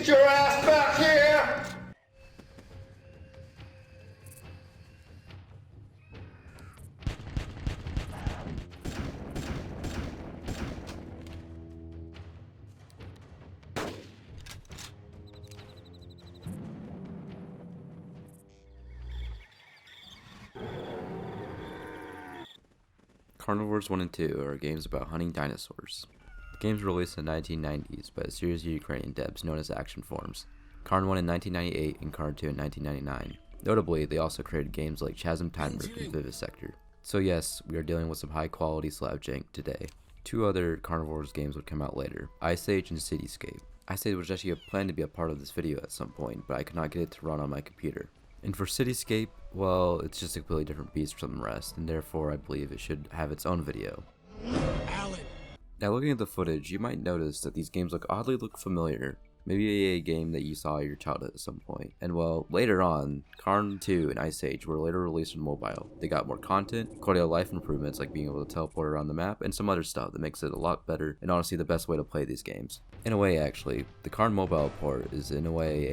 Get your ass back here! Carnivores 1 and 2 are games about hunting dinosaurs. The games were released in the 1990s by a series of Ukrainian devs known as Action Forms, Carn 1 in 1998 and Carn 2 in 1999. Notably, they also created games like Chasm Timer and Vivisector. So yes, we are dealing with some high quality Slavjank today. Two other Carnivores games would come out later, Ice Age and Cityscape. Ice Age was actually planned to be a part of this video at some point, but I could not get it to run on my computer. And for Cityscape, well, it's just a completely different beast from the rest, and therefore I believe it should have its own video. Alan. Now looking at the footage, you might notice that these games oddly look familiar. Maybe a game that you saw in your childhood at some point. And well, later on, Carn 2 and Ice Age were later released on mobile. They got more content, quality of life improvements like being able to teleport around the map, and some other stuff that makes it a lot better, and honestly the best way to play these games. In a way actually, the Carn mobile port is in a way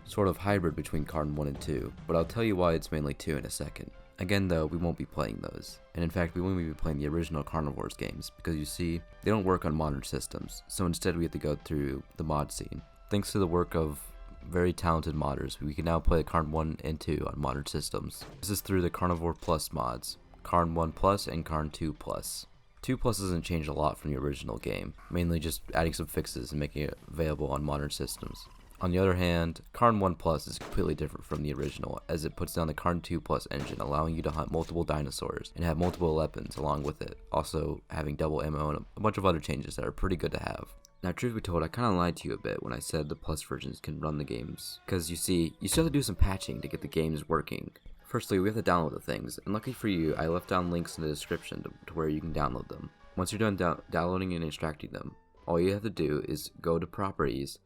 a sort of hybrid between Carn 1 and 2, but I'll tell you why it's mainly 2 in a second. Again though, we won't be playing those, and in fact we won't be playing the original Carnivores games, because you see, they don't work on modern systems, so instead we have to go through the mod scene. Thanks to the work of very talented modders, we can now play Carn 1 and 2 on modern systems. This is through the Carnivore Plus mods, Carn 1 Plus and Carn 2 Plus. 2 Plus doesn't change a lot from the original game, mainly just adding some fixes and making it available on modern systems. On the other hand, Carn 1 Plus is completely different from the original, as it puts down the Carn 2 Plus engine, allowing you to hunt multiple dinosaurs and have multiple weapons along with it, also having double ammo and a bunch of other changes that are pretty good to have. Now truth be told, I kinda lied to you a bit when I said the Plus versions can run the games, because you see, you still have to do some patching to get the games working. Firstly, we have to download the things, and lucky for you, I left down links in the description to where you can download them. Once you're done downloading and extracting them, all you have to do is go to Properties,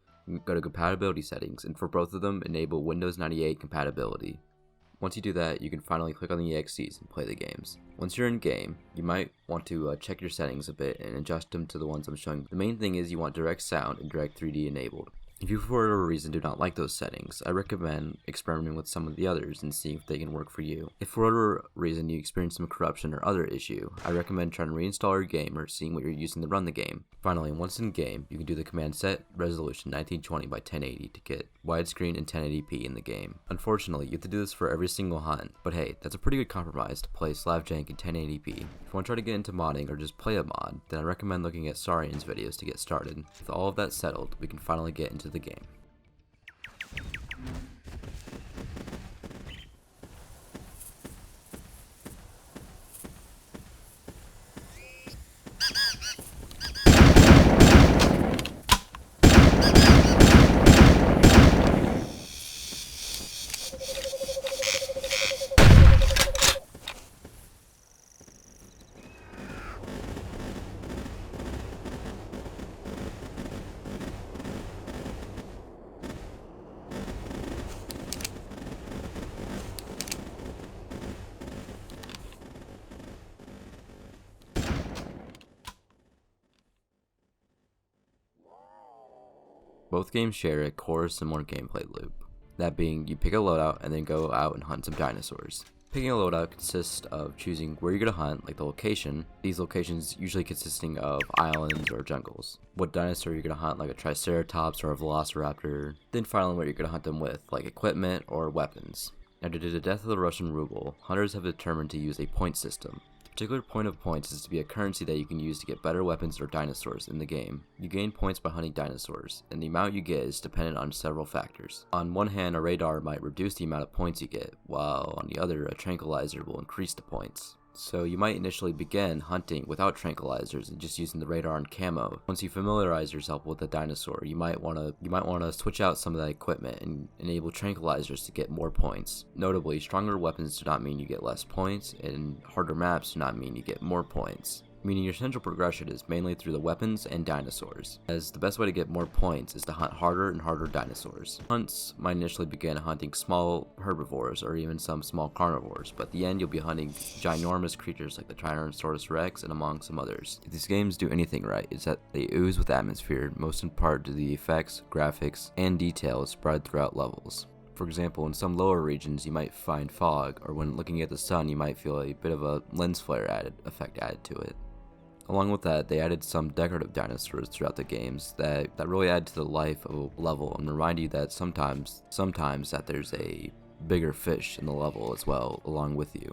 go to Compatibility Settings, and for both of them, enable Windows 98 compatibility. Once you do that, you can finally click on the EXEs and play the games. Once you're in game, you might want to check your settings a bit and adjust them to the ones I'm showing. The main thing is you want direct sound and direct 3D enabled. If you for whatever reason do not like those settings, I recommend experimenting with some of the others and seeing if they can work for you. If for whatever reason you experience some corruption or other issue, I recommend trying to reinstall your game or seeing what you're using to run the game. Finally, once in game, you can do the command set resolution 1920 by 1080 to get widescreen and 1080p in the game. Unfortunately, you have to do this for every single hunt, but hey, that's a pretty good compromise to play Slavjank in 1080p. If you want to try to get into modding or just play a mod, then I recommend looking at Sarian's videos to get started. With all of that settled, we can finally get into the game. Both games share a core similar gameplay loop, that being you pick a loadout and then go out and hunt some dinosaurs. Picking a loadout consists of choosing where you're going to hunt, like the location, these locations usually consisting of islands or jungles. What dinosaur you're going to hunt, like a Triceratops or a Velociraptor, then finally what you're going to hunt them with, like equipment or weapons. Now due to the death of the Russian ruble, hunters have determined to use a point system. The particular point of points is to be a currency that you can use to get better weapons or dinosaurs in the game. You gain points by hunting dinosaurs, and the amount you get is dependent on several factors. On one hand, a radar might reduce the amount of points you get, while on the other, a tranquilizer will increase the points. So you might initially begin hunting without tranquilizers and just using the radar and camo. Once you familiarize yourself with the dinosaur, you might want to switch out some of that equipment and enable tranquilizers to get more points. Notably, stronger weapons do not mean you get less points, and harder maps do not mean you get more points. meaning your central progression is mainly through the weapons and dinosaurs, as the best way to get more points is to hunt harder and harder dinosaurs. Hunts might initially begin hunting small herbivores or even some small carnivores, but at the end you'll be hunting ginormous creatures like the Tyrannosaurus Rex and among some others. If these games do anything right, it's that they ooze with atmosphere, most in part to the effects, graphics, and details spread throughout levels. For example, in some lower regions you might find fog, or when looking at the sun you might feel a bit of a lens flare effect added to it. Along with that, they added some decorative dinosaurs throughout the games that really add to the life of a level and remind you that sometimes that there's a bigger fish in the level as well along with you.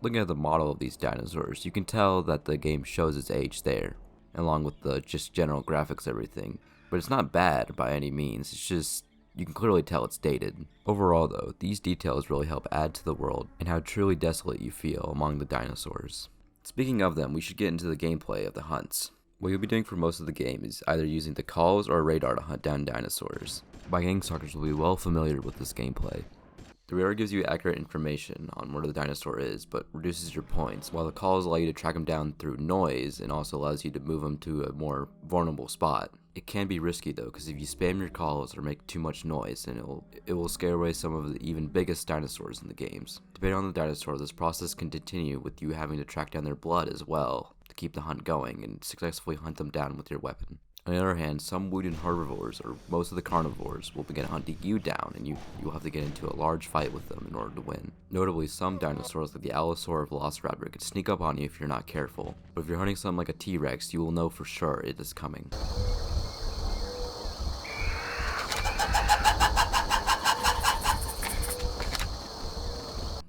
Looking at the model of these dinosaurs, you can tell that the game shows its age there, along with the just general graphics and everything. But it's not bad by any means, it's just, you can clearly tell it's dated. Overall though, these details really help add to the world and how truly desolate you feel among the dinosaurs. Speaking of them, we should get into the gameplay of the hunts. What you'll be doing for most of the game is either using the calls or radar to hunt down dinosaurs. My gang stalkers will be well familiar with this gameplay. The radar gives you accurate information on where the dinosaur is, but reduces your points, while the calls allow you to track them down through noise and also allows you to move them to a more vulnerable spot. It can be risky though, because if you spam your calls or make too much noise, then it will scare away some of the even biggest dinosaurs in the games. Depending on the dinosaur, this process can continue with you having to track down their blood as well, to keep the hunt going and successfully hunt them down with your weapon. On the other hand, some wounded herbivores, or most of the carnivores, will begin hunting you down, and you will have to get into a large fight with them in order to win. Notably, some dinosaurs like the Allosaur or Velociraptor could sneak up on you if you're not careful, but if you're hunting something like a T-Rex, you will know for sure it is coming.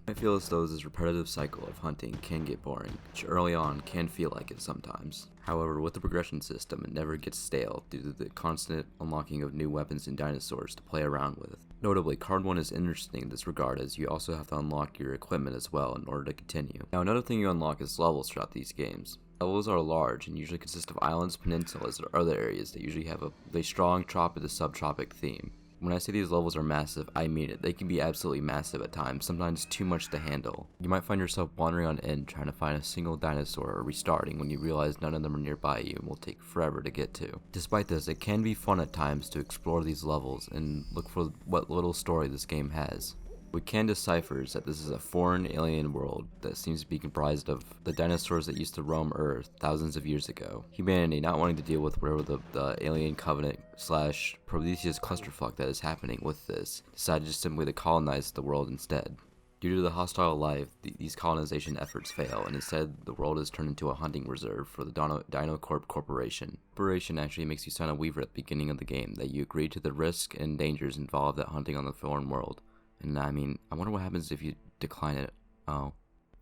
I feel as though this repetitive cycle of hunting can get boring, which early on can feel like it sometimes. However, with the progression system, it never gets stale due to the constant unlocking of new weapons and dinosaurs to play around with. Notably, Card 1 is interesting in this regard, as you also have to unlock your equipment as well in order to continue. Now, another thing you unlock is levels throughout these games. Levels are large and usually consist of islands, peninsulas, or other areas that usually have a strong tropic to subtropic theme. When I say these levels are massive, I mean it. They can be absolutely massive at times, sometimes too much to handle. You might find yourself wandering on end trying to find a single dinosaur or restarting when you realize none of them are nearby you and will take forever to get to. Despite this, it can be fun at times to explore these levels and look for what little story this game has. What we can decipher is that this is a foreign alien world that seems to be comprised of the dinosaurs that used to roam Earth thousands of years ago. Humanity, not wanting to deal with whatever the alien covenant / Prometheus clusterfuck that is happening with this, decided just simply to colonize the world instead. Due to the hostile life, these colonization efforts fail, and instead the world is turned into a hunting reserve for the Dinocorp Corporation. The corporation actually makes you sign a waiver at the beginning of the game that you agree to the risk and dangers involved at hunting on the foreign world. And I mean, I wonder what happens if you decline it. Oh.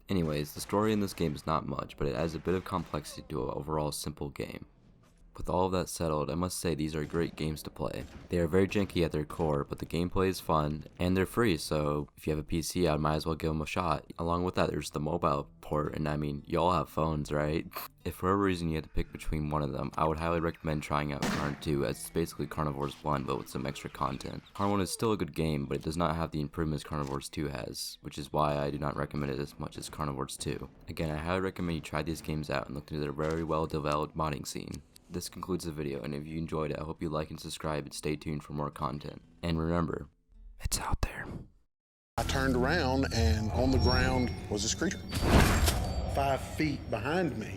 Anyways, the story in this game is not much, but it adds a bit of complexity to an overall simple game. With all of that settled, I must say these are great games to play. They are very janky at their core, but the gameplay is fun, and they're free, so if you have a PC, I might as well give them a shot. Along with that, there's the mobile port, and I mean, y'all have phones, right? If for whatever reason you had to pick between one of them, I would highly recommend trying out Carn 2, as it's basically Carnivores 1, but with some extra content. Carn 1 is still a good game, but it does not have the improvements Carnivores 2 has, which is why I do not recommend it as much as Carnivores 2. Again, I highly recommend you try these games out and look into their very well developed modding scene. This concludes the video, and if you enjoyed it, I hope you like and subscribe and stay tuned for more content. And remember, it's out there. I turned around and on the ground was this creature. 5 feet behind me.